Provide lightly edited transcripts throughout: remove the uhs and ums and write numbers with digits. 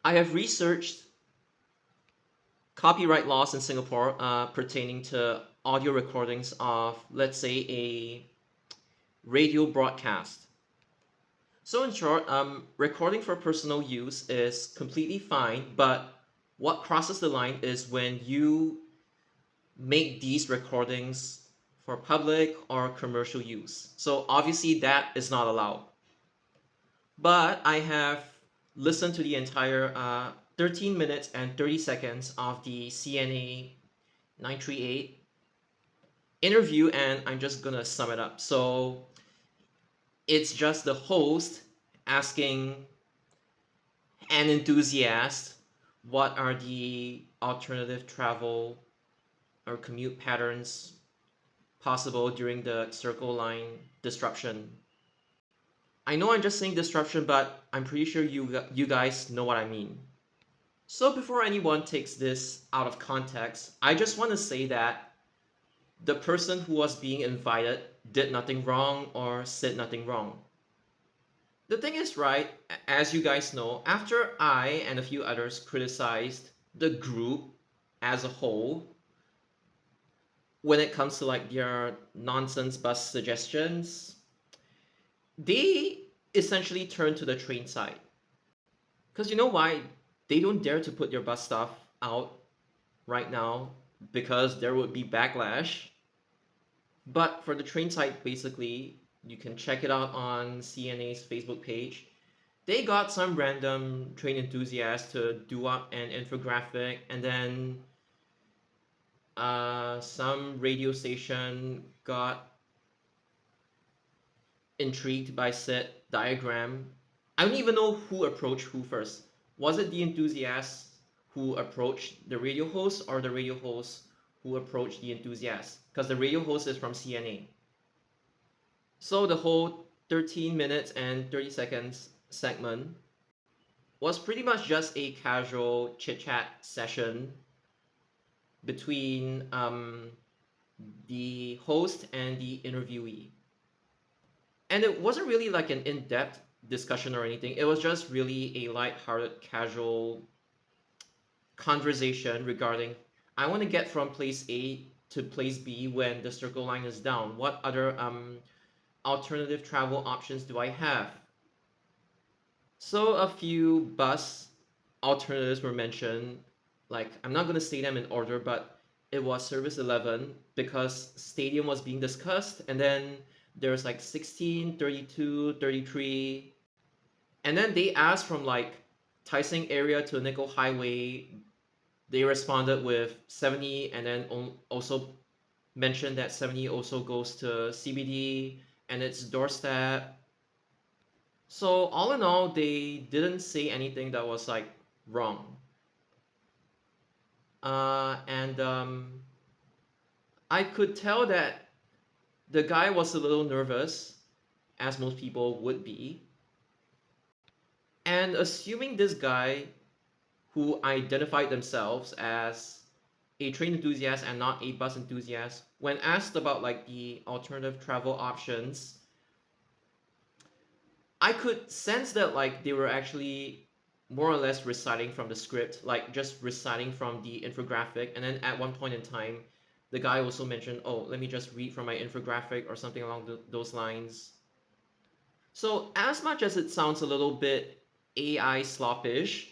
I have researched copyright laws in Singapore pertaining to audio recordings of, let's say, a radio broadcast. So, in short, recording for personal use is completely fine, but what crosses the line is when you make these recordings for public or commercial use. So, obviously, that is not allowed. But I have listened to the entire 13 minutes and 30 seconds of the CNA 938 interview, and I'm just gonna sum it up. So it's just the host asking an enthusiast what are the alternative travel or commute patterns possible during the circle line disruption. I know I'm just saying disruption, but I'm pretty sure you guys know what I mean. So before anyone takes this out of context, I just want to say that the person who was being invited did nothing wrong or said nothing wrong. The thing is, right, as you guys know, after I and a few others criticized the group as a whole when it comes to like their nonsense bus suggestions, they essentially turned to the train side. Because you know why? They don't dare to put their bus stuff out right now because there would be backlash. But for the train site, basically, you can check it out on CNA's Facebook page. They got some random train enthusiast to do up an infographic, and then some radio station got intrigued by said diagram. I don't even know who approached who first. Was it the enthusiast who approached the radio host, or the radio host who approached the enthusiast? Because the radio host is from CNA. So the whole 13 minutes and 30 seconds segment was pretty much just a casual chit chat session between the host and the interviewee. And it wasn't really like an in depth discussion or anything, it was just really a light-hearted, casual conversation regarding I want to get from place A to place B when the circle line is down. What other alternative travel options do I have? So a few bus alternatives were mentioned. Like I'm not gonna say them in order, but it was Service 11 because Stadium was being discussed, and then there's like 16, 32, 33, and then they asked from like Tai Seng area to Nickel Highway. They responded with 70, and then also mentioned that 70 also goes to CBD and its doorstep. So all in all, they didn't say anything that was like wrong. And I could tell that the guy was a little nervous, as most people would be. And assuming this guy, who identified themselves as a train enthusiast and not a bus enthusiast, when asked about like the alternative travel options, I could sense that like they were actually more or less reciting from the script, like just reciting from the infographic. And then at one point in time, the guy also mentioned, "Oh, let me just read from my infographic," or something along those lines. So as much as it sounds a little bit AI sloppish,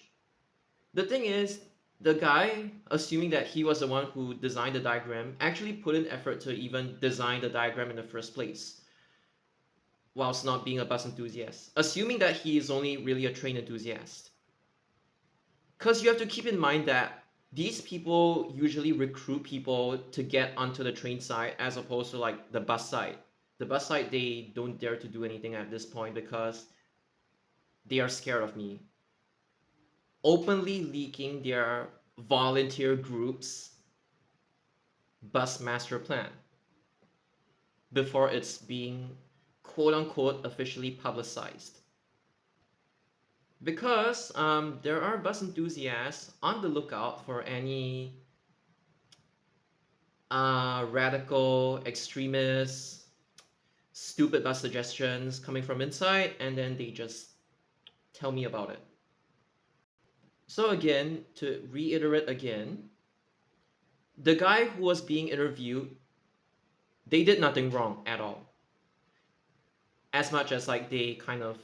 the thing is, the guy, assuming that he was the one who designed the diagram, actually put in effort to even design the diagram in the first place whilst not being a bus enthusiast, assuming that he is only really a train enthusiast. Because you have to keep in mind that these people usually recruit people to get onto the train side as opposed to like the bus side. The bus side, they don't dare to do anything at this point because they are scared of me. Openly leaking their volunteer groups bus master plan before it's being quote unquote officially publicized. Because there are bus enthusiasts on the lookout for any radical, extremist, stupid bus suggestions coming from inside, and then they just tell me about it. So again, to reiterate again, the guy who was being interviewed, they did nothing wrong at all. As much as like they kind of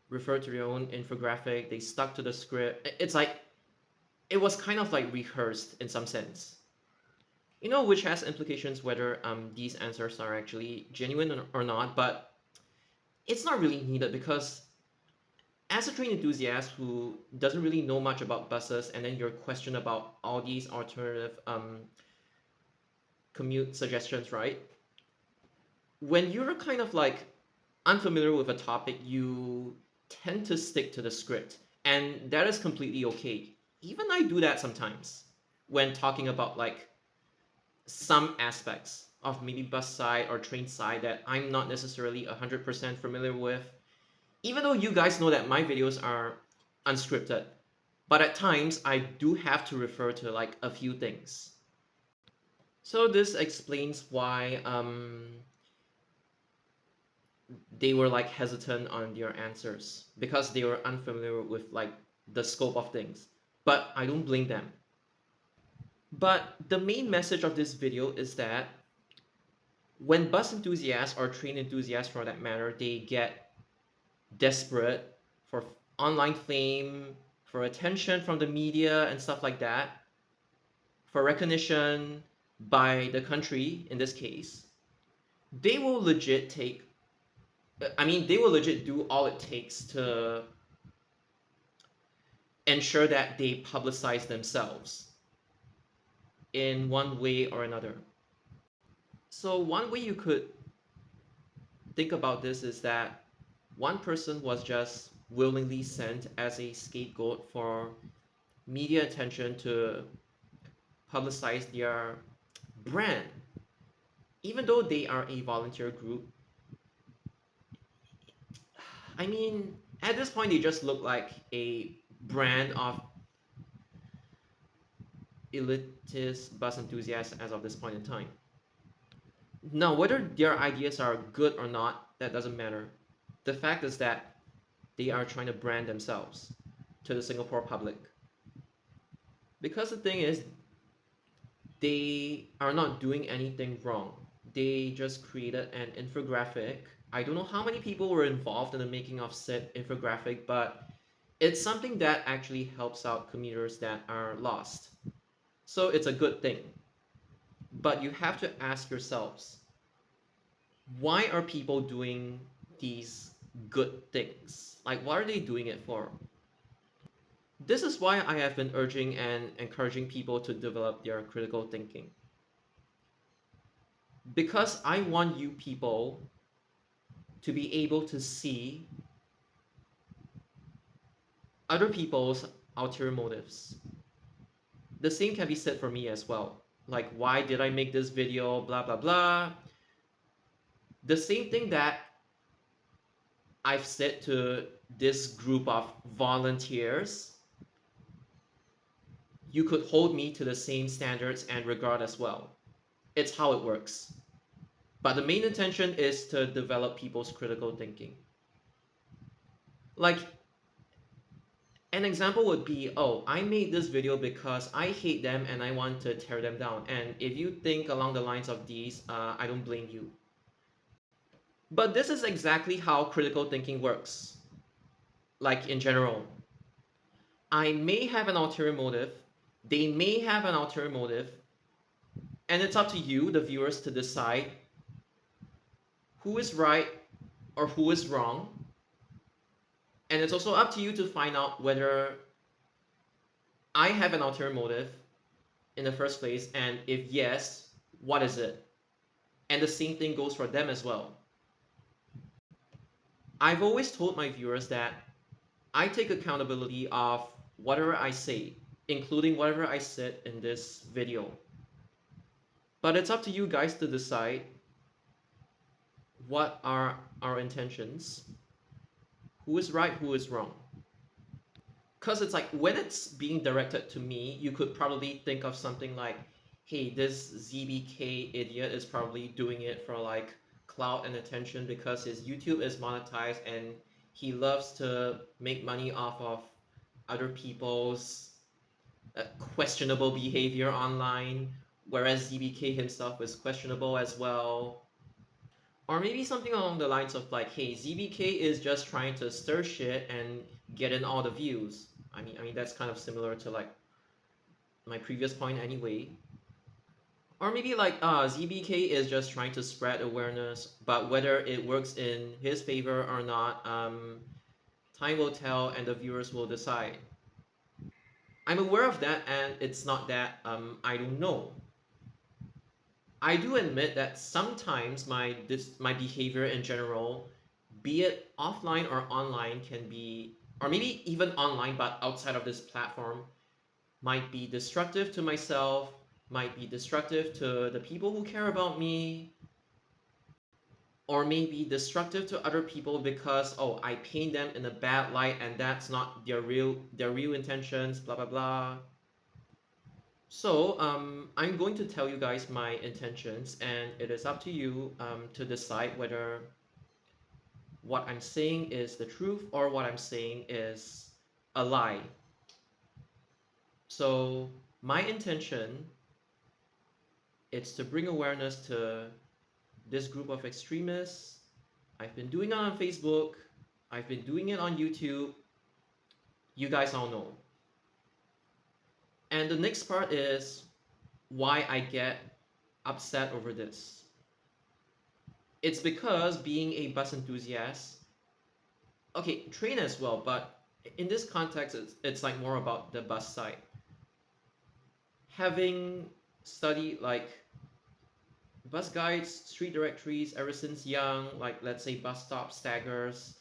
referred to their own infographic, they stuck to the script. It's like it was kind of like rehearsed in some sense. Which has implications whether these answers are actually genuine or not, but it's not really needed because as a train enthusiast who doesn't really know much about buses and then you're questioned about all these alternative commute suggestions, right? When you're kind of like unfamiliar with a topic, you tend to stick to the script, and that is completely okay. Even I do that sometimes when talking about like some aspects of maybe bus side or train side that I'm not necessarily 100% familiar with, even though you guys know that my videos are unscripted. But at times I do have to refer to like a few things. So this explains why they were like hesitant on their answers because they were unfamiliar with like the scope of things. But I don't blame them. But the main message of this video is that when bus enthusiasts or train enthusiasts for that matter, they get desperate for online fame, for attention from the media and stuff like that, for recognition by the country in this case, they will legit take they will legit do all it takes to ensure that they publicize themselves in one way or another. So one way you could think about this is that one person was just willingly sent as a scapegoat for media attention to publicize their brand. Even though they are a volunteer group, at this point, they just look like a brand of elitist bus enthusiasts as of this point in time. Now, whether their ideas are good or not, that doesn't matter. The fact is that they are trying to brand themselves to the Singapore public. Because the thing is, they are not doing anything wrong. They just created an infographic. I don't know how many people were involved in the making of said infographic, but it's something that actually helps out commuters that are lost. So it's a good thing. But you have to ask yourselves, why are people doing these good things? Like, what are they doing it for? This is why I have been urging and encouraging people to develop their critical thinking. Because I want you people to be able to see other people's ulterior motives. The same can be said for me as well. Like, why did I make this video? Blah, blah, blah. The same thing that I've said to this group of volunteers, you could hold me to the same standards and regard as well. It's how it works. But the main intention is to develop people's critical thinking. Like, an example would be, oh, I made this video because I hate them and I want to tear them down. And if you think along the lines of these, I don't blame you. But this is exactly how critical thinking works. Like in general, I may have an ulterior motive, they may have an ulterior motive, and it's up to you, the viewers, to decide who is right or who is wrong. And it's also up to you to find out whether I have an ulterior motive in the first place, and if yes, what is it? And the same thing goes for them as well. I've always told my viewers that I take accountability of whatever I say, including whatever I said in this video. But it's up to you guys to decide what are our intentions, who is right, who is wrong. Because it's like when it's being directed to me, you could probably think of something like, hey, this ZBK idiot is probably doing it for like clout and attention because his YouTube is monetized and he loves to make money off of other people's questionable behavior online, whereas ZBK himself is questionable as well. Or maybe something along the lines of like, hey, ZBK is just trying to stir shit and get in all the views. I mean that's kind of similar to like my previous point anyway. Or maybe like ZBK is just trying to spread awareness, but whether it works in his favor or not, time will tell and the viewers will decide. I'm aware of that, and it's not that I don't know. I do admit that sometimes my behavior in general, be it offline or online, can be, or maybe even online but outside of this platform, might be destructive to myself, might be destructive to the people who care about me, or maybe destructive to other people because oh I paint them in a bad light and that's not their real intentions, blah blah blah. So I'm going to tell you guys my intentions, and it is up to you to decide whether what I'm saying is the truth or what I'm saying is a lie. So my intention is to bring awareness to this group of extremists. I've been doing it on Facebook. I've been doing it on YouTube. You guys all know. And the next part is why I get upset over this. It's because being a bus enthusiast, okay, train as well, but in this context, it's like more about the bus side. Having studied like bus guides, street directories ever since young, like let's say bus stop staggers,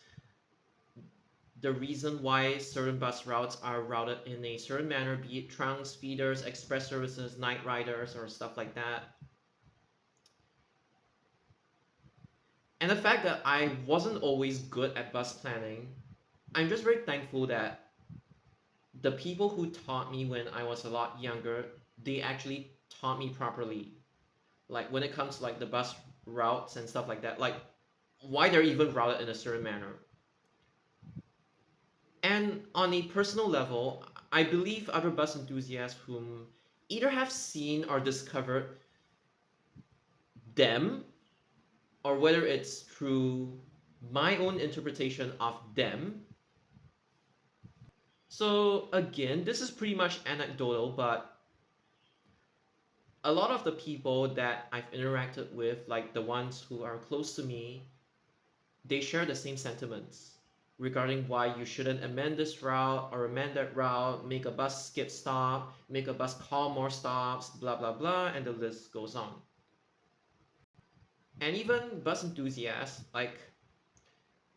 the reason why certain bus routes are routed in a certain manner, be it trunks, feeders, express services, night riders, or stuff like that. And the fact that I wasn't always good at bus planning, I'm just very thankful that the people who taught me when I was a lot younger, they actually taught me properly. Like when it comes to like the bus routes and stuff like that, like why they're even routed in a certain manner. And on a personal level, I believe other bus enthusiasts whom either have seen or discovered them, or whether it's through my own interpretation of them. So, again, this is pretty much anecdotal, but a lot of the people that I've interacted with, like the ones who are close to me, they share the same sentiments regarding why you shouldn't amend this route or amend that route, make a bus skip stop, make a bus call more stops, blah blah blah, and the list goes on. And even bus enthusiasts, like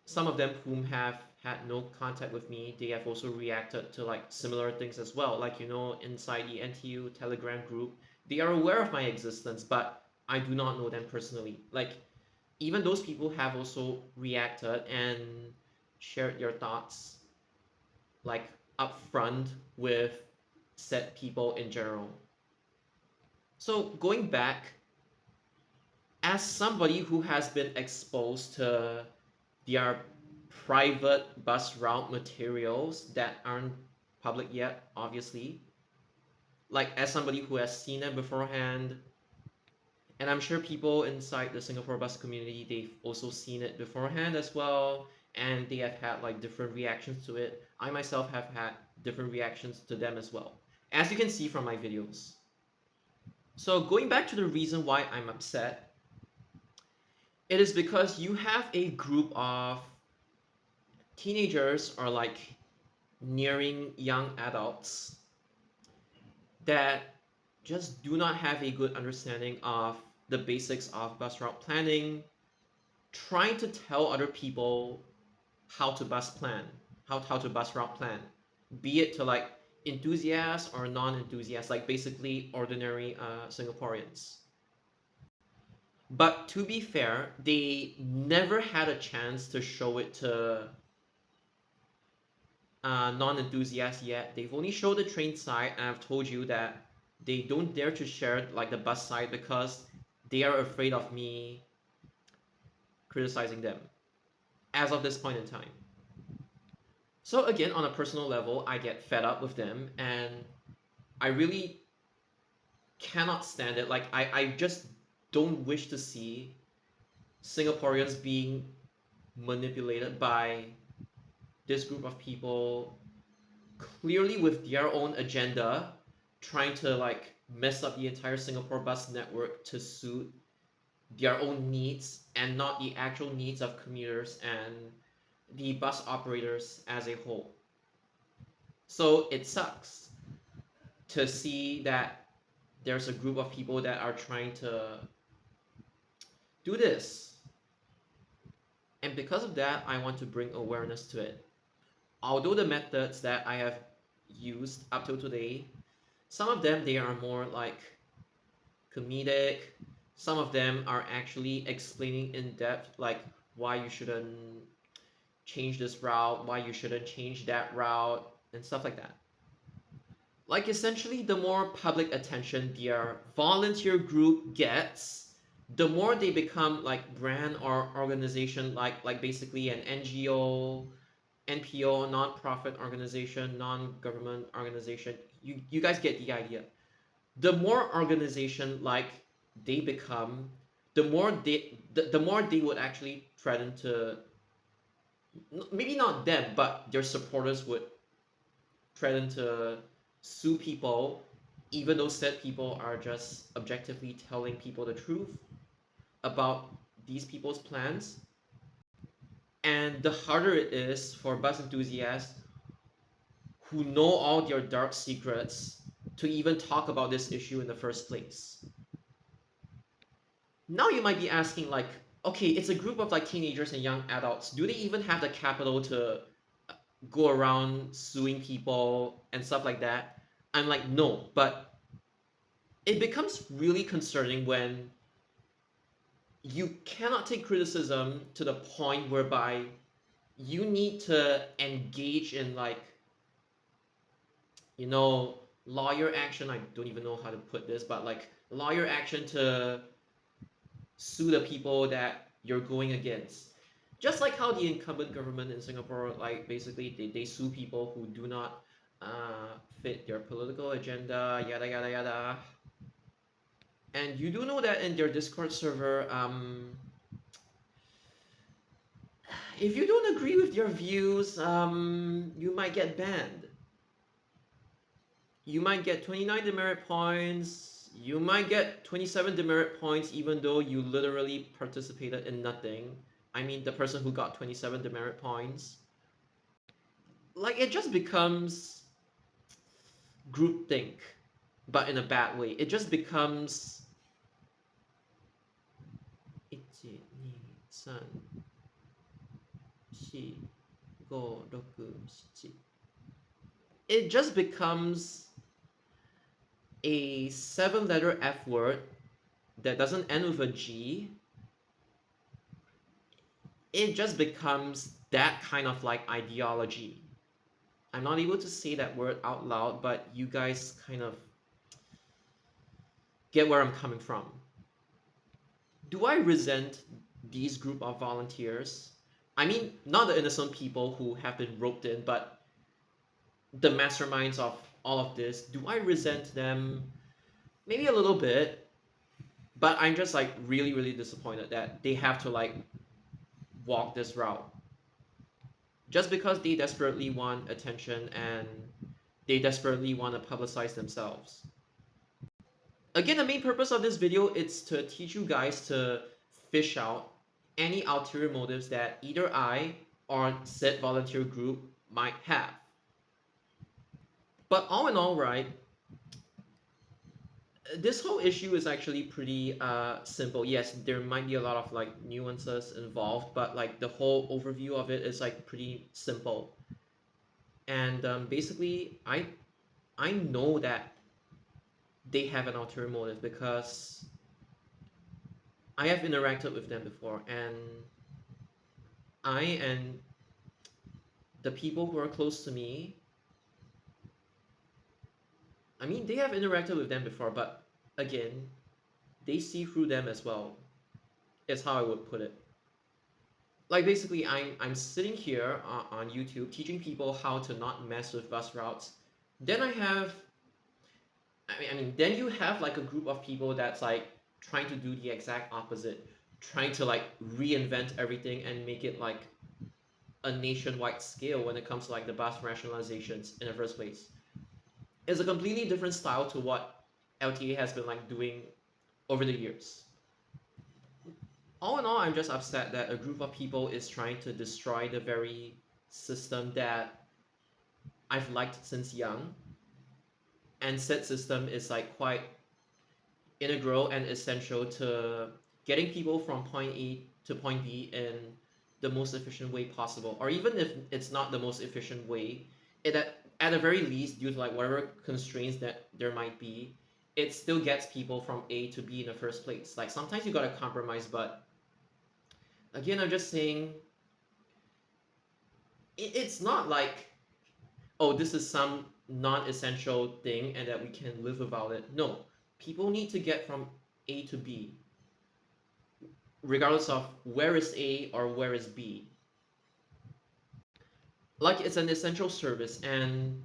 some of them whom have had no contact with me, they have also reacted to like similar things as well. Like inside the NTU Telegram group, they are aware of my existence, but I do not know them personally. Like even those people have also reacted and shared your thoughts like upfront with said people in general. So going back, as somebody who has been exposed to their private bus route materials that aren't public yet, obviously, like as somebody who has seen them beforehand, and I'm sure people inside the Singapore bus community, they've also seen it beforehand as well, and they have had like different reactions to it. I myself have had different reactions to them as well, as you can see from my videos. So going back to the reason why I'm upset, it is because you have a group of teenagers or like nearing young adults that just do not have a good understanding of the basics of bus route planning, trying to tell other people how to bus plan, how to bus route plan, be it to like enthusiasts or non-enthusiasts, like basically ordinary Singaporeans. But to be fair, they never had a chance to show it to non-enthusiasts yet. They've only showed the train side, and I've told you that they don't dare to share like the bus side because they are afraid of me criticizing them as of this point in time. So again, on a personal level, I get fed up with them, and I really cannot stand it. Like I just don't wish to see Singaporeans being manipulated by this group of people clearly with their own agenda, trying to like mess up the entire Singapore bus network to suit their own needs and not the actual needs of commuters and the bus operators as a whole. So it sucks to see that there's a group of people that are trying to do this. And because of that, I want to bring awareness to it. Although the methods that I have used up till today, some of them they are more like comedic. Some of them are actually explaining in depth like why you shouldn't change this route, why you shouldn't change that route, and stuff like that. Like essentially, the more public attention their volunteer group gets, the more they become like brand or organization, like basically an NGO, NPO, non-profit organization, non-government organization. You guys get the idea. The more organization like they become, the more they would actually threaten to, maybe not them, but their supporters would threaten to sue people, even though said people are just objectively telling people the truth about these people's plans. And the harder it is for bus enthusiasts who know all their dark secrets to even talk about this issue in the first place. Now you might be asking, like, okay, it's a group of like teenagers and young adults. Do they even have the capital to go around suing people and stuff like that? I'm like, no, but it becomes really concerning when you cannot take criticism to the point whereby you need to engage in like, you know, lawyer action. I don't even know how to put this, but like lawyer action to sue the people that you're going against. Just like how the incumbent government in Singapore, like basically they sue people who do not fit their political agenda, yada yada yada. And you do know that in their Discord server, if you don't agree with their views, you might get banned. You might get 29 demerit points. You might get 27 demerit points even though you literally participated in nothing. I mean, the person who got 27 demerit points. Like, it just becomes groupthink, but in a bad way. It just becomes. It just becomes a 7-letter F word that doesn't end with a G. It just becomes that kind of like ideology. I'm not able to say that word out loud, but you guys kind of get where I'm coming from. Do I resent these group of volunteers? I mean, not the innocent people who have been roped in, but the masterminds of all of this. Do I resent them? Maybe a little bit, but I'm just like really, really disappointed that they have to like walk this route just because they desperately want attention and they desperately want to publicize themselves. Again, the main purpose of this video is to teach you guys to fish out any ulterior motives that either I or said volunteer group might have. But all in all, right, this whole issue is actually pretty simple. Yes, there might be a lot of like nuances involved, but like the whole overview of it is like pretty simple. And basically, I know that they have an ulterior motive because I have interacted with them before, and I and the people who are close to me, I mean, they have interacted with them before, but again, they see through them as well, is how I would put it. like basically I'm sitting here on YouTube teaching people how to not mess with bus routes. Then then you have like a group of people that's like trying to do the exact opposite, trying to like reinvent everything and make it like a nationwide scale when it comes to like the bus rationalizations in the first place. It's a completely different style to what LTA has been like doing over the years. All in all, I'm just upset that a group of people is trying to destroy the very system that I've liked since young. And said system is like quite integral and essential to getting people from point A to point B in the most efficient way possible. Or even if it's not the most efficient way, at the very least, due to like whatever constraints that there might be, it still gets people from A to B in the first place. Like sometimes you gotta compromise, but again, I'm just saying it's not like, oh, this is some non-essential thing and that we can live without it. No, people need to get from A to B, regardless of where is A or where is B. Like it's an essential service, and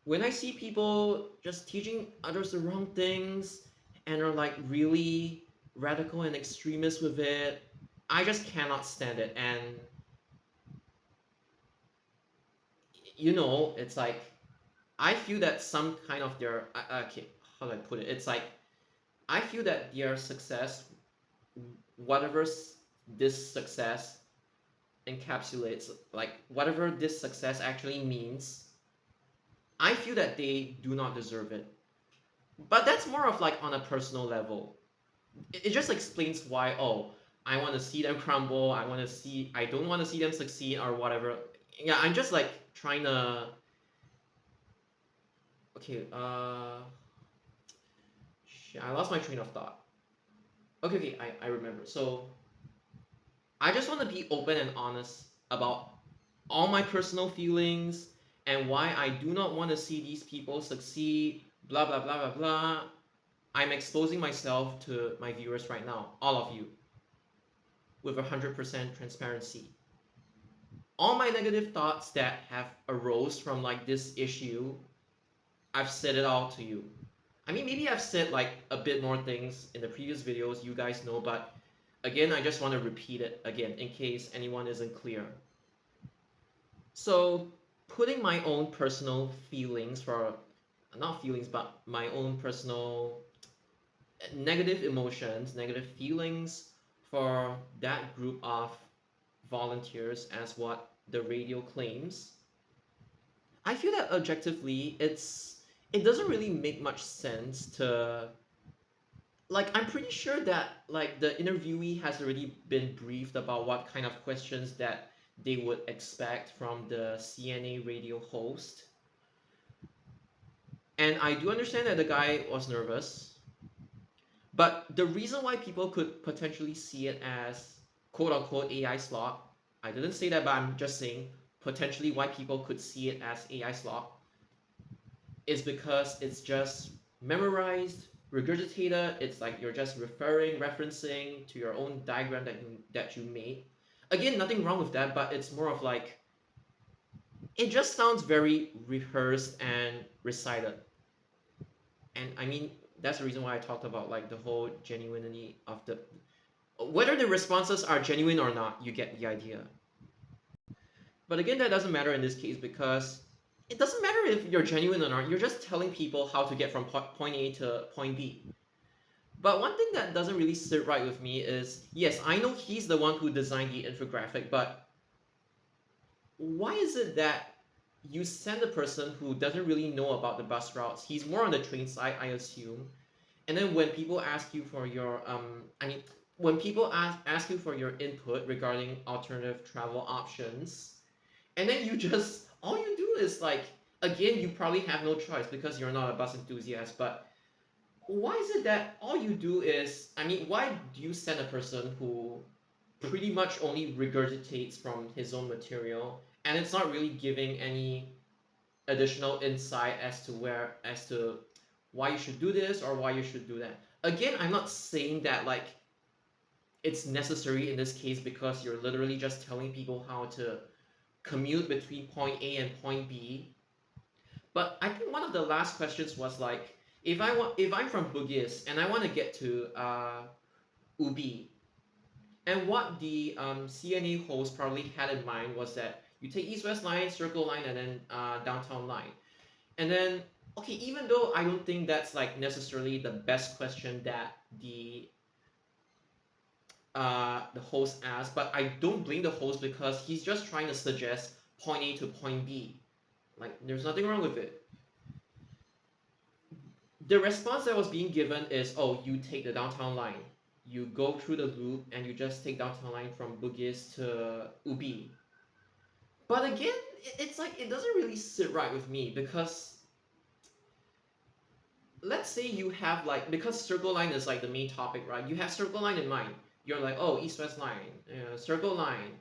when I see people just teaching others the wrong things and are like really radical and extremist with it, I just cannot stand it. And it's like I feel that some kind of their okay, how do I put it? It's like I feel that their success, whatever this success encapsulates, like whatever this success actually means, I feel that they do not deserve it. But that's more of like on a personal level. It just explains why, oh, I want to see them crumble, I don't want to see them succeed or whatever. Yeah, I'm just like trying to, okay, shit, I lost my train of thought. Okay, I remember. So I just want to be open and honest about all my personal feelings and why I do not want to see these people succeed, blah, blah, blah, blah, blah. I'm exposing myself to my viewers right now, all of you, with 100% transparency. All my negative thoughts that have arose from like this issue, I've said it all to you. I mean, maybe I've said like a bit more things in the previous videos, you guys know, but again, I just want to repeat it again in case anyone isn't clear. So, putting my own personal feelings for, not feelings, but my own personal negative emotions, negative feelings for that group of volunteers as what the radio claims, I feel that objectively it doesn't really make much sense to, like, I'm pretty sure that like the interviewee has already been briefed about what kind of questions that they would expect from the CNA radio host. And I do understand that the guy was nervous, but the reason why people could potentially see it as quote unquote AI slop, I didn't say that, but I'm just saying potentially why people could see it as AI slop is because it's just memorized, regurgitated. It's like you're just referencing to your own diagram that you made. Again, nothing wrong with that, but it's more of like it just sounds very rehearsed and recited. And I mean, that's the reason why I talked about like the whole genuinity of the, whether the responses are genuine or not, you get the idea. But again, that doesn't matter in this case because it doesn't matter if you're genuine or not. You're just telling people how to get from point A to point B. But one thing that doesn't really sit right with me is, yes, I know he's the one who designed the infographic, but why is it that you send a person who doesn't really know about the bus routes? He's more on the train side, I assume. And then when people ask you for your, when people ask you for your input regarding alternative travel options, and then you just, all you do is like, again, you probably have no choice because you're not a bus enthusiast, but why is it that all you do is, why do you send a person who pretty much only regurgitates from his own material and it's not really giving any additional insight as to why you should do this or why you should do that? Again, I'm not saying that like it's necessary in this case because you're literally just telling people how to commute between point A and point B. But I think one of the last questions was like, if I'm from Bugis and I want to get to Ubi, and what the CNA host probably had in mind was that you take East West Line, Circle Line, and then Downtown Line. And then, okay, even though I don't think that's like necessarily the best question that the host asked, but I don't blame the host because he's just trying to suggest point A to point B. Like, there's nothing wrong with it. The response that was being given is, oh, you take the downtown line, you go through the loop, and you just take downtown line from Bugis to Ubi. But again, it's like it doesn't really sit right with me because let's say you have like because Circle Line is like the main topic, right? You have Circle Line in mind. You're like, oh, East West Line, Circle Line,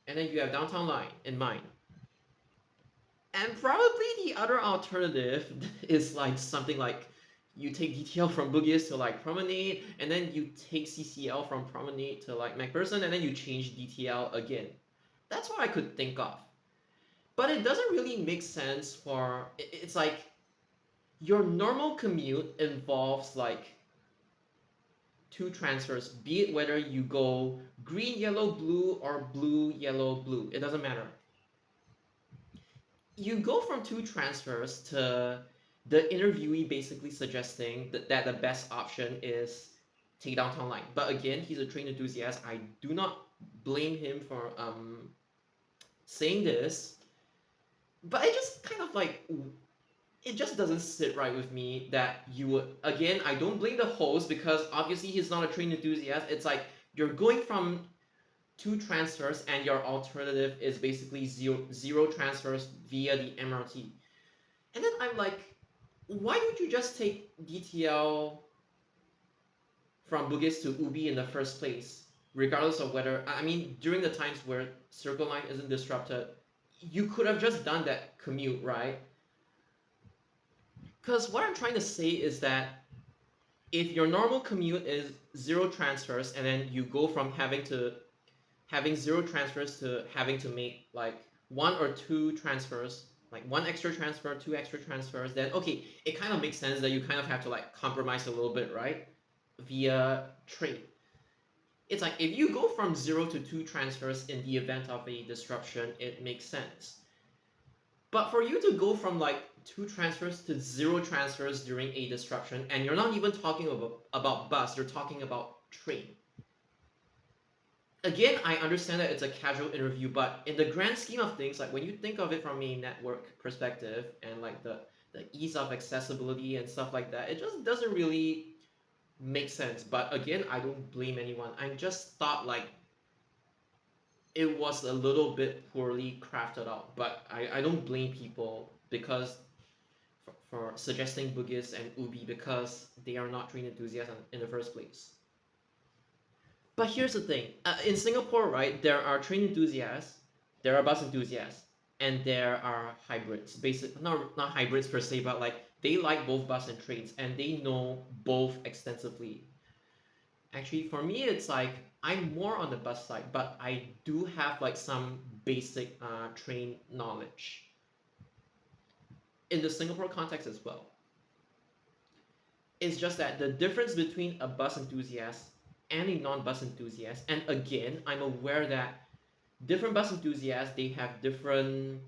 and then you have Downtown Line in mind. And probably the other alternative is like something like you take DTL from Bugis to like Promenade, and then you take CCL from Promenade to like McPherson, and then you change DTL again. That's what I could think of. But it doesn't really make sense for it's like your normal commute involves like two transfers, be it whether you go green, yellow, blue, or blue, yellow, blue. It doesn't matter. You go from two transfers to the interviewee basically suggesting that the best option is take downtown line. But again, he's a train enthusiast. I do not blame him for saying this. But I just kind of like it just doesn't sit right with me that you would again I don't blame the host because obviously he's not a train enthusiast. It's like you're going from two transfers and your alternative is basically zero transfers via the MRT. And then I'm like, why don't you just take DTL from Bugis to Ubi in the first place? Regardless of whether, I mean, during the times where Circle Line isn't disrupted, you could have just done that commute, right? Because what I'm trying to say is that if your normal commute is zero transfers and then you go from having zero transfers to having to make like one or two transfers, like one extra transfer, two extra transfers, then okay, it kind of makes sense that you kind of have to like compromise a little bit, right? Via trade. It's like if you go from zero to two transfers in the event of a disruption, it makes sense. But for you to go from like two transfers to zero transfers during a disruption, and you're not even talking about bus, you're talking about train. Again, I understand that it's a casual interview, but in the grand scheme of things, like when you think of it from a network perspective and like the ease of accessibility and stuff like that, it just doesn't really make sense. But again, I don't blame anyone. I just thought like it was a little bit poorly crafted out, but I don't blame people because for suggesting Bugis and Ubi because they are not train enthusiasts in the first place. But here's the thing: in Singapore, right, there are train enthusiasts, there are bus enthusiasts, and there are hybrids. Basic, not hybrids per se, but like they like both bus and trains, and they know both extensively. Actually, for me, it's like I'm more on the bus side, but I do have like some basic train knowledge in the Singapore context as well. It's just that the difference between a bus enthusiast and a non-bus enthusiast, and again, I'm aware that different bus enthusiasts they have different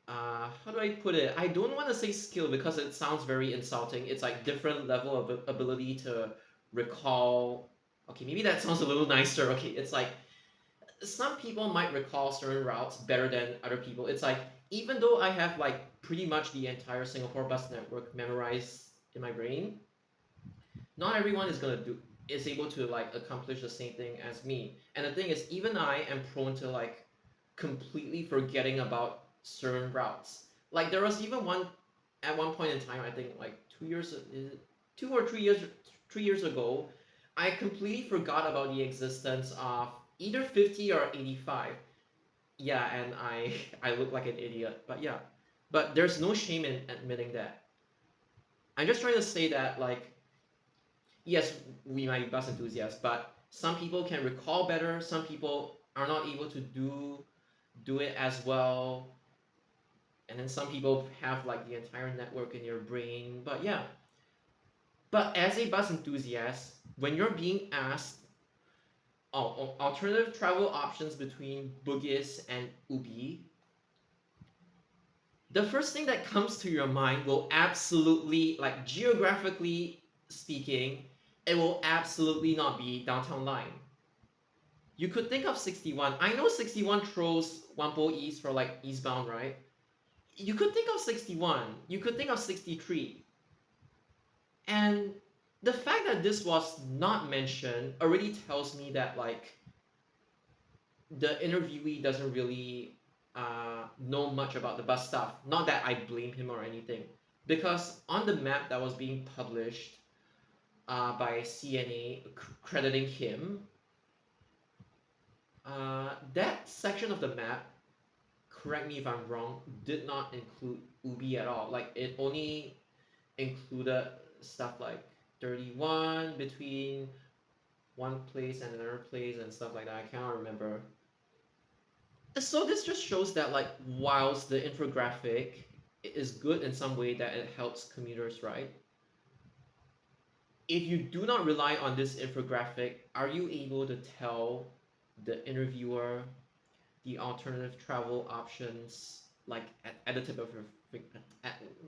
how do I put it? I don't want to say skill because it sounds very insulting. It's like different level of ability to recall. Okay, maybe that sounds a little nicer. Okay, it's like some people might recall certain routes better than other people. It's like even though I have like pretty much the entire Singapore bus network memorized in my brain, not everyone is able to like accomplish the same thing as me. And the thing is, even I am prone to like completely forgetting about certain routes. Like there was even one at one point in time, I think like 2 years, is it 2 or 3 years, 3 years ago, I completely forgot about the existence of either 50 or 85. Yeah, and I look like an idiot, but yeah. But there's no shame in admitting that. I'm just trying to say that like yes, we might be bus enthusiasts, but some people can recall better. Some people are not able to do it as well, and then some people have like the entire network in your brain. But yeah, but as a bus enthusiast, when you're being asked alternative travel options between Bugis and Ubi, the first thing that comes to your mind will absolutely, like geographically speaking, it will absolutely not be downtown line. You could think of 61. I know 61 throws Wampo East for like eastbound, right? You could think of 61. You could think of 63. And the fact that this was not mentioned already tells me that like the interviewee doesn't really know much about the bus stuff. Not that I blame him or anything, because on the map that was being published by CNA crediting him, that section of the map, correct me if I'm wrong, did not include Ubi at all. Like it only included stuff like 31 between one place and another place and stuff like that. I cannot remember. So this just shows that like whilst the infographic is good in some way that it helps commuters, right? If you do not rely on this infographic, are you able to tell the interviewer the alternative travel options like at the tip of your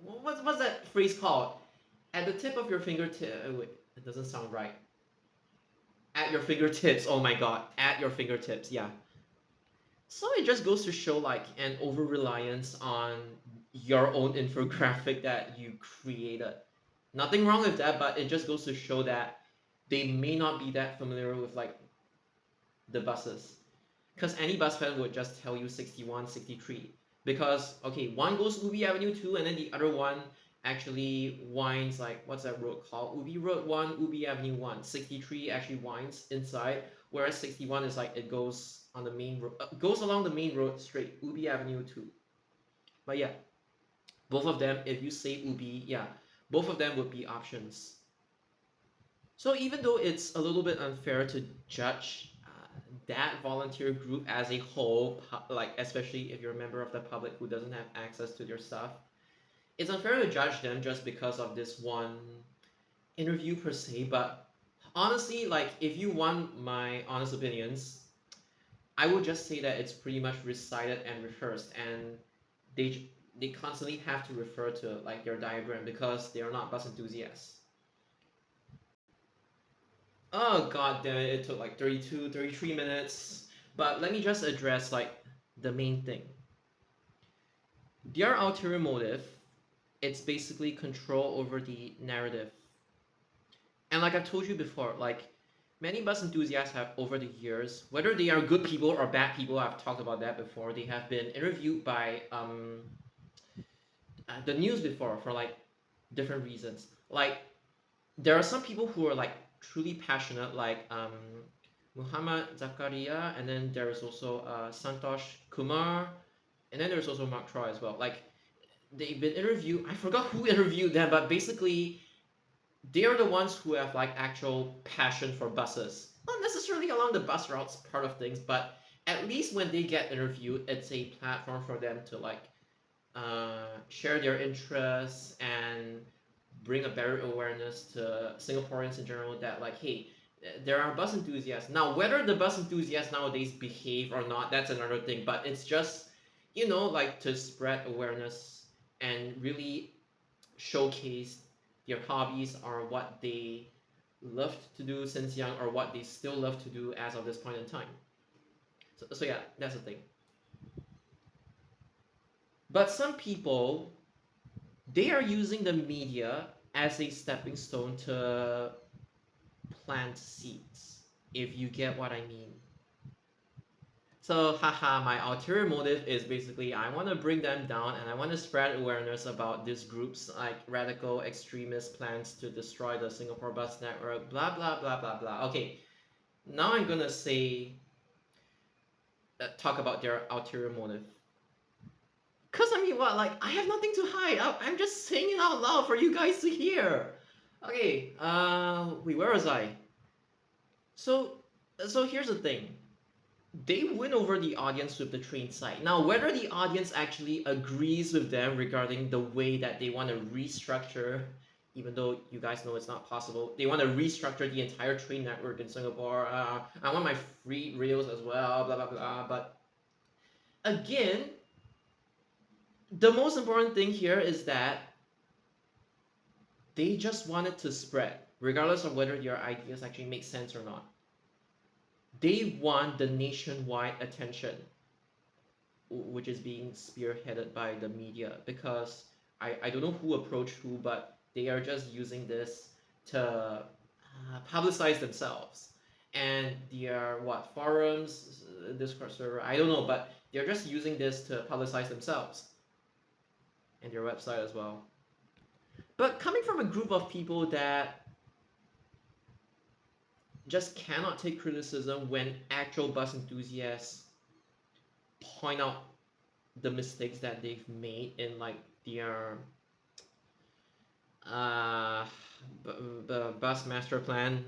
what's that phrase called? At the tip of your fingertip. Wait, it doesn't sound right. At your fingertips. Oh my god, at your fingertips. Yeah. So it just goes to show like an over reliance on your own infographic that you created. Nothing wrong with that, but it just goes to show that they may not be that familiar with like the buses. Because any bus fan would just tell you 61, 63. Because okay, one goes Ubi Avenue 2 and then the other one actually winds like what's that road called? Ubi Road 1, Ubi Avenue 1. 63 actually winds inside, whereas 61 is like it goes on the main road goes along the main road straight, Ubi Avenue 2. But yeah, both of them, if you say Ubi, yeah, both of them would be options. So even though it's a little bit unfair to judge that volunteer group as a whole, like especially if you're a member of the public who doesn't have access to their stuff, it's unfair to judge them just because of this one interview per se. But honestly, like if you want my honest opinions, I would just say that it's pretty much recited and rehearsed, and they constantly have to refer to like their diagram because they are not bus enthusiasts. Oh god damn it, it took like 32, 33 minutes. But let me just address like the main thing. Their ulterior motive, it's basically control over the narrative. And like I've told you before, like many bus enthusiasts have over the years, whether they are good people or bad people, I've talked about that before, they have been interviewed by the news before for like different reasons. Like there are some people who are like truly passionate, like Muhammad Zakaria, and then there is also Santosh Kumar, and then there's also Mark Troy as well. Like they've been interviewed. I forgot who interviewed them, but basically they are the ones who have like actual passion for buses. Not necessarily along the bus routes part of things, but at least when they get interviewed, it's a platform for them to like share their interests and bring a better awareness to Singaporeans in general that like, hey, there are bus enthusiasts. Now, whether the bus enthusiasts nowadays behave or not, that's another thing. But it's just, like to spread awareness and really showcase their hobbies or what they loved to do since young or what they still love to do as of this point in time. So yeah, that's the thing. But some people, they are using the media as a stepping stone to plant seeds, if you get what I mean. So, haha, my ulterior motive is basically I want to bring them down and I want to spread awareness about these groups like radical extremist plans to destroy the Singapore bus network, blah, blah, blah, blah, blah. Okay, now I'm gonna talk about their ulterior motive. Because I mean, what, like, I have nothing to hide. I'm just saying it out loud for you guys to hear. Okay, wait, where was I? So, so here's the thing. They win over the audience with the train site. Now, whether the audience actually agrees with them regarding the way that they want to restructure, even though you guys know it's not possible, they want to restructure the entire train network in Singapore. I want my free rails as well, blah, blah, blah. But again, the most important thing here is that they just want it to spread, regardless of whether your ideas actually make sense or not. They want the nationwide attention, which is being spearheaded by the media, because I don't know who approached who, but they are just using this to publicize themselves. And their what forums, Discord server, I don't know, but they're just using this to publicize themselves and their website as well. But coming from a group of people that just cannot take criticism when actual bus enthusiasts point out the mistakes that they've made in like their uh, bus master plan,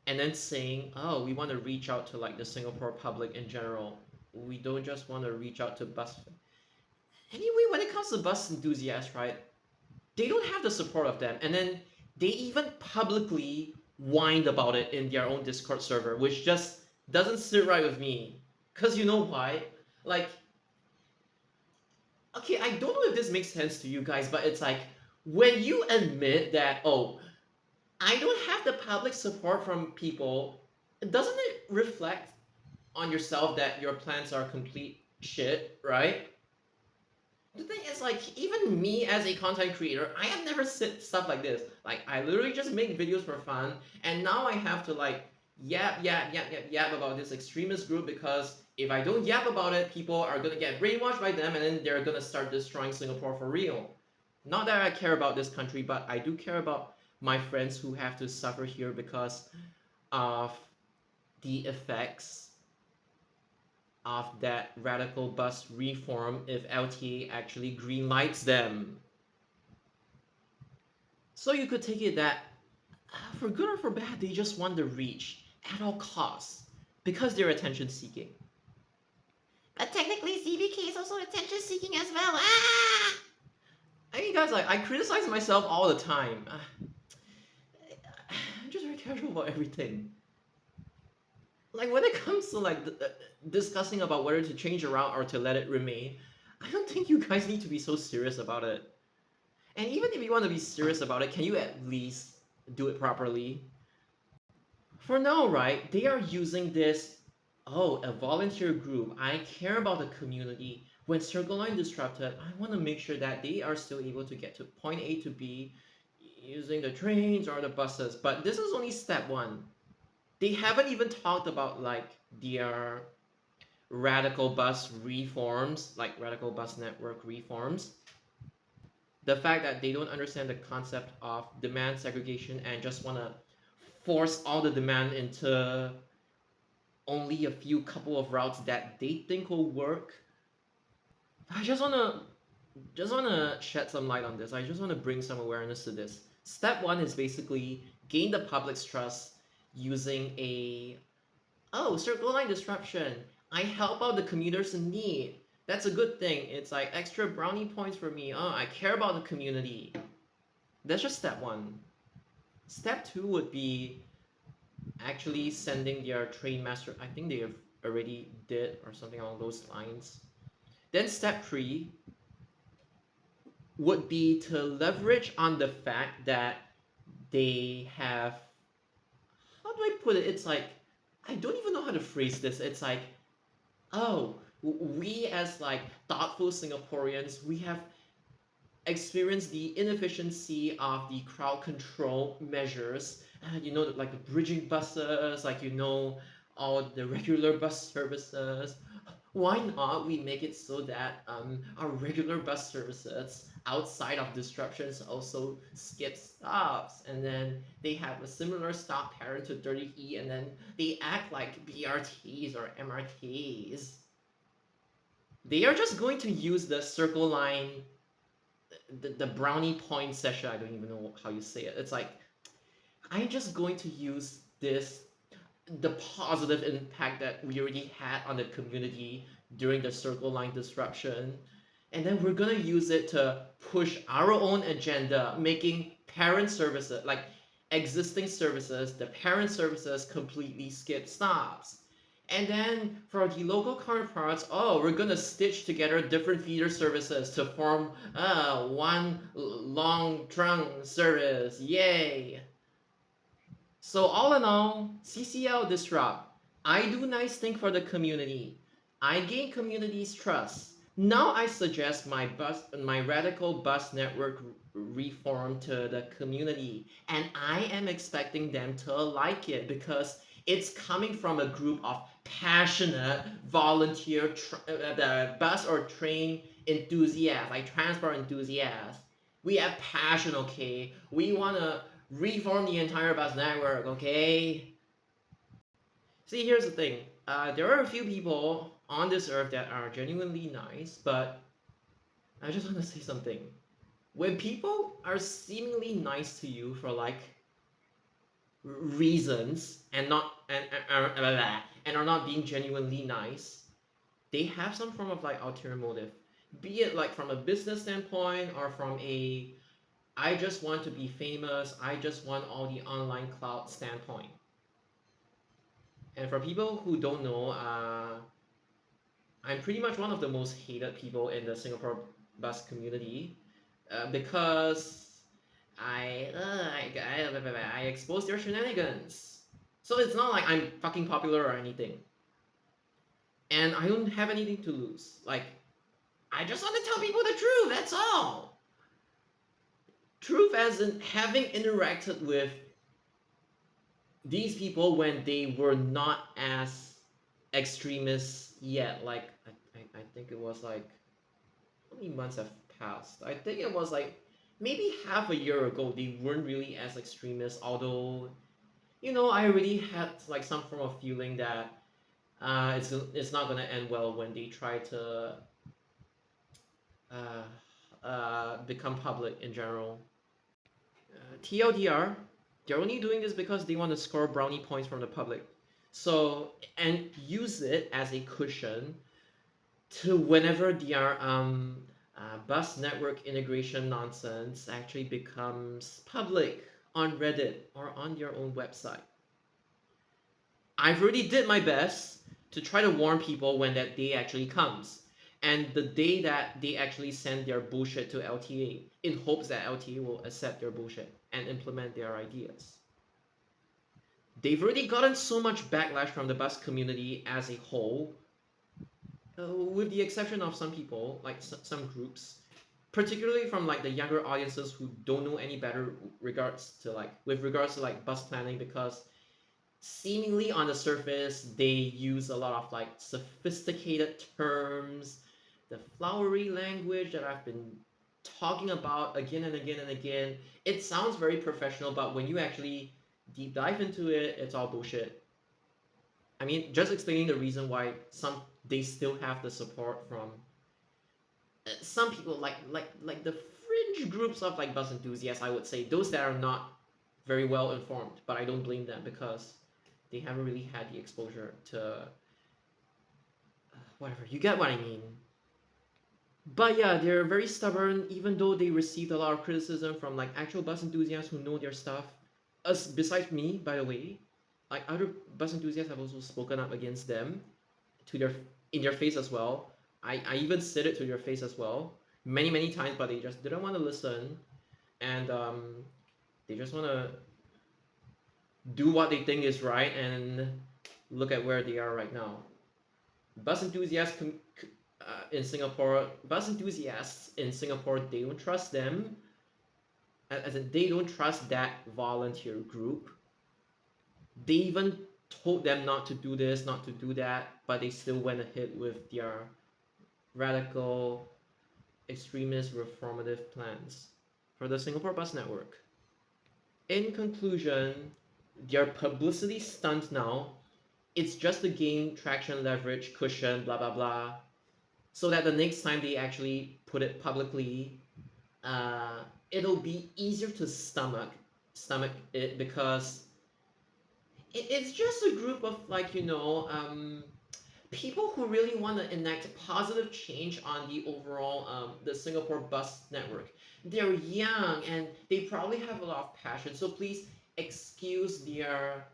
and then saying, "Oh, we want to reach out to like the Singapore public in general. We don't just want to reach out to bus." Anyway, when it comes to bus enthusiasts, right? They don't have the support of them, and then they even publicly whined about it in their own Discord server, which just doesn't sit right with me. Cause you know why? Like, okay, I don't know if this makes sense to you guys, but it's like when you admit that, oh, I don't have the public support from people, doesn't it reflect on yourself that your plans are complete shit, right? The thing is, like, even me as a content creator, I have never said stuff like this. Like, I literally just make videos for fun, and now I have to, like, yap about this extremist group because if I don't yap about it, people are gonna get brainwashed by them, and then they're gonna start destroying Singapore for real. Not that I care about this country, but I do care about my friends who have to suffer here because of the effects of that radical bus reform if LTA actually greenlights them. So you could take it that for good or for bad, they just want the reach at all costs because they're attention seeking. But technically, CBK is also attention seeking as well. Ah! I mean, guys, like I criticize myself all the time. I'm just very casual about everything. Like when it comes to like discussing about whether to change a route or to let it remain, I don't think you guys need to be so serious about it. And even if you want to be serious about it, can you at least do it properly? For now, right, they are using this, oh, a volunteer group. I care about the community. When Circle Line disrupted, I want to make sure that they are still able to get to point A to B using the trains or the buses. But this is only step one. They haven't even talked about like their radical bus reforms, like radical bus network reforms. The fact that they don't understand the concept of demand segregation and just want to force all the demand into only a few couple of routes that they think will work. I just want to shed some light on this. I just want to bring some awareness to this. Step 1 is basically gain the public's trust using a, oh, circle line disruption. I help out the commuters in need. That's a good thing. It's like extra brownie points for me. Oh, I care about the community. That's just step 1. Step 2 would be actually sending their train master. I think they have already did or something along those lines. Then step 3 would be to leverage on the fact that they have, how do I put it? It's like, I don't even know how to phrase this. It's like, oh, we as like thoughtful Singaporeans, we have experienced the inefficiency of the crowd control measures. Like the bridging buses, like all the regular bus services. Why not we make it so that our regular bus services outside of disruptions also skip stops, and then they have a similar stop pattern to 30E, and then they act like BRTs or MRTs. They are just going to use the circle line the brownie point session. I don't even know how you say it. It's like I'm just going to use this the positive impact that we already had on the community during the Circle Line disruption. And then we're gonna use it to push our own agenda, making parent services, like existing services, the parent services completely skip stops. And then for the local counterparts, oh, we're gonna stitch together different feeder services to form one long trunk service. Yay! So all in all, CCL disrupt. I do nice thing for the community. I gain community's trust. Now I suggest my radical bus network reform to the community, and I am expecting them to like it because it's coming from a group of passionate volunteer the bus or train enthusiasts, like transport enthusiasts. We have passion, okay? We wanna reform the entire bus network, okay? See, here's the thing. There are a few people on this earth that are genuinely nice, but I just want to say something. When people are seemingly nice to you for like reasons and not and are not being genuinely nice, they have some form of like ulterior motive, be it like from a business standpoint or from a I just want to be famous, I just want all the online clout standpoint. And for people who don't know, I'm pretty much one of the most hated people in the Singapore bus community because I expose their shenanigans. So it's not like I'm fucking popular or anything. And I don't have anything to lose. Like, I just want to tell people the truth, that's all. Truth as in having interacted with these people when they were not as extremists yet. Like I think it was like how many months have passed? I think it was like maybe half a year ago. They weren't really as extremists, although I already had like some form of feeling that it's not gonna end well when they try to become public in general. TLDR, they're only doing this because they want to score brownie points from the public. So, and use it as a cushion to whenever their bus network integration nonsense actually becomes public on Reddit or on their own website. I've already did my best to try to warn people when that day actually comes. And the day that they actually send their bullshit to LTA in hopes that LTA will accept their bullshit and implement their ideas. They've already gotten so much backlash from the bus community as a whole, with the exception of some people, like some groups, particularly from like the younger audiences who don't know any better with regards to like bus planning, because seemingly on the surface they use a lot of like sophisticated terms, the flowery language that I've been talking about again and again and again. It sounds very professional, but when you actually deep dive into it, it's all bullshit. I mean, just explaining the reason why they still have the support from some people, like the fringe groups of like bus enthusiasts. I would say those that are not very well informed, but I don't blame them because they haven't really had the exposure to whatever. You get what I mean. But yeah, they're very stubborn, even though they received a lot of criticism from like actual bus enthusiasts who know their stuff. Us, besides me, by the way, like other bus enthusiasts have also spoken up against them to their in their face as well. I even said it to their face as well, many times, but they just didn't want to listen, and they just want to do what they think is right, and look at where they are right now. Bus enthusiasts in Singapore, they don't trust them, as in they don't trust that volunteer group. They even told them not to do this, not to do that, but they still went ahead with their radical, extremist, reformative plans for the Singapore bus network. In conclusion, their publicity stunt now, it's just to gain traction, leverage, cushion, blah blah blah, so that the next time they actually put it publicly, uh, it'll be easier to stomach it because it's just a group of like people who really want to enact positive change on the overall the Singapore bus network. They're young and they probably have a lot of passion. So please excuse their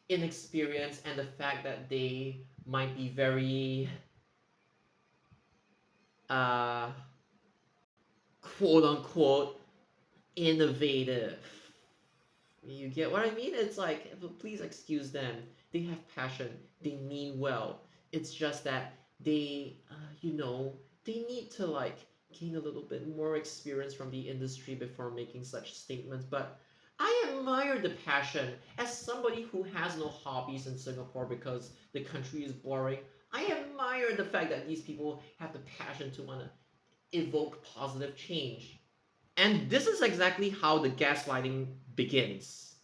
inexperience and the fact that they might be very uh, quote unquote innovative. You get what I mean? It's like, please excuse them. They have passion. They mean well. It's just that they need to like gain a little bit more experience from the industry before making such statements. But I admire the passion. As somebody who has no hobbies in Singapore because the country is boring, I admire the fact that these people have the passion to want to evoke positive change. And this is exactly how the gaslighting begins.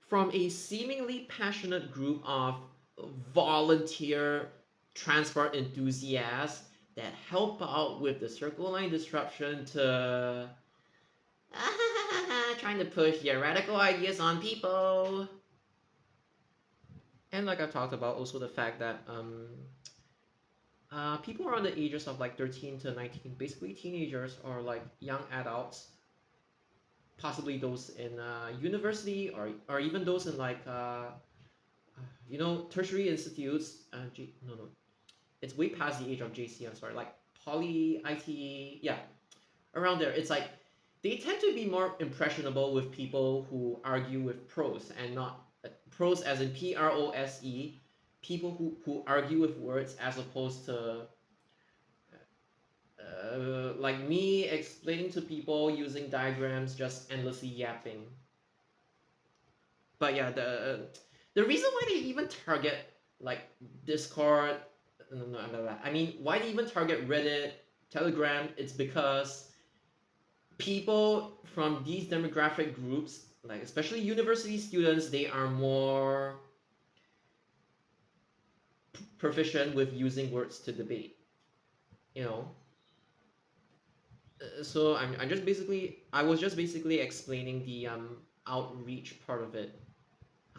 From a seemingly passionate group of volunteer transport enthusiasts that help out with the circle line disruption to trying to push their radical ideas on people. And like I talked about, also the fact that people around the ages of like 13 to 19, basically teenagers or like young adults, possibly those in university or even those in like tertiary institutes. No, no, it's way past the age of JC. I'm sorry, like poly, IT, yeah, around there. It's like they tend to be more impressionable with people who argue with pros and not pros as in PROSE, people who argue with words as opposed to like me explaining to people using diagrams, just endlessly yapping. But yeah, the reason why they even target like Discord, no, I mean, why they even target Reddit, Telegram? It's because people from these demographic groups, like especially university students, they are more proficient with using words to debate. You know, so I was just basically explaining the outreach part of it,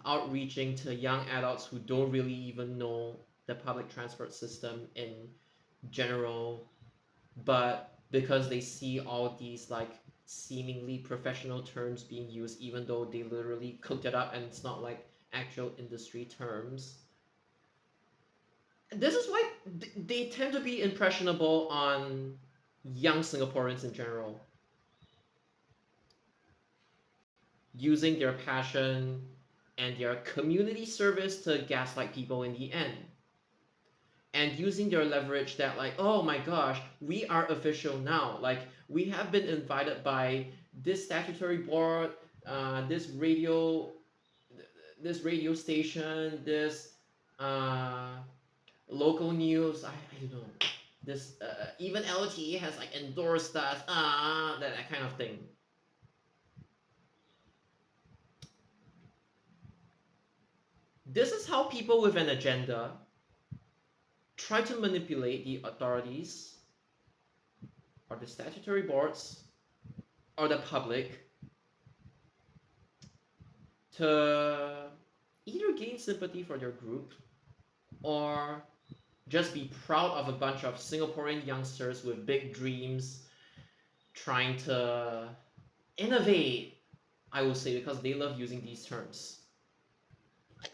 outreaching to young adults who don't really even know the public transport system in general, but because they see all these like seemingly professional terms being used, even though they literally cooked it up and it's not like actual industry terms. This is why they tend to be impressionable on young Singaporeans in general, using their passion and their community service to gaslight people in the end. And using their leverage that like, oh my gosh, we are official now. Like we have been invited by this statutory board, this radio station, this uh, local news. I don't know. This even LTE has like endorsed us, that kind of thing. This is how people with an agenda try to manipulate the authorities or the statutory boards or the public to either gain sympathy for their group or just be proud of a bunch of Singaporean youngsters with big dreams trying to innovate, I will say, because they love using these terms.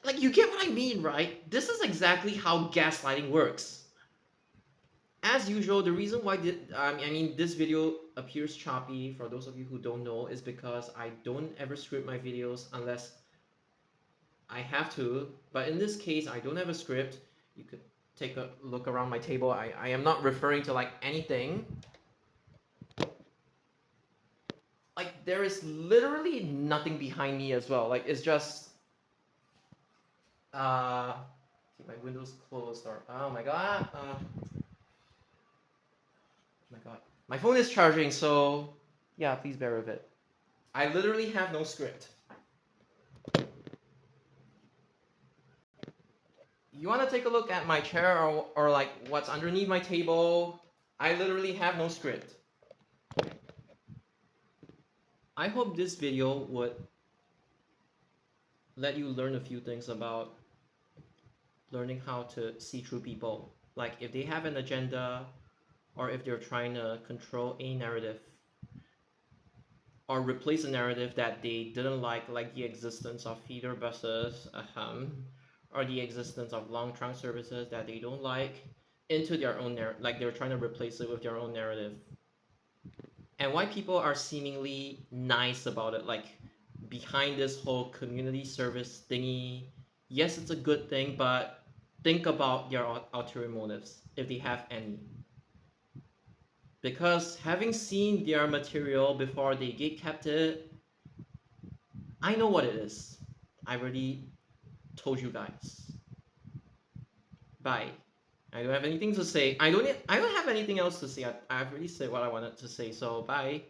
Like, you get what I mean, right? This is exactly how gaslighting works. As usual, the reason why this video appears choppy, for those of you who don't know, is because I don't ever script my videos unless I have to. But in this case, I don't have a script. You could take a look around my table. I am not referring to like anything. Like there is literally nothing behind me as well. Like it's just keep my windows closed or oh my god. My god. My phone is charging, so yeah, please bear with it. I literally have no script. You want to take a look at my chair or like what's underneath my table? I literally have no script. I hope this video would let you learn a few things about learning how to see through people. Like if they have an agenda, or if they're trying to control a narrative or replace a narrative that they didn't like the existence of feeder buses, or the existence of long trunk services that they don't like, into their own narrative, like they're trying to replace it with their own narrative. And why people are seemingly nice about it, like behind this whole community service thingy. Yes, it's a good thing, but think about their ulterior motives, if they have any. Because having seen their material before they get captured, I know what it is. I already told you guys. Bye. I don't have anything to say. I don't have anything else to say. I've already said what I wanted to say, so bye.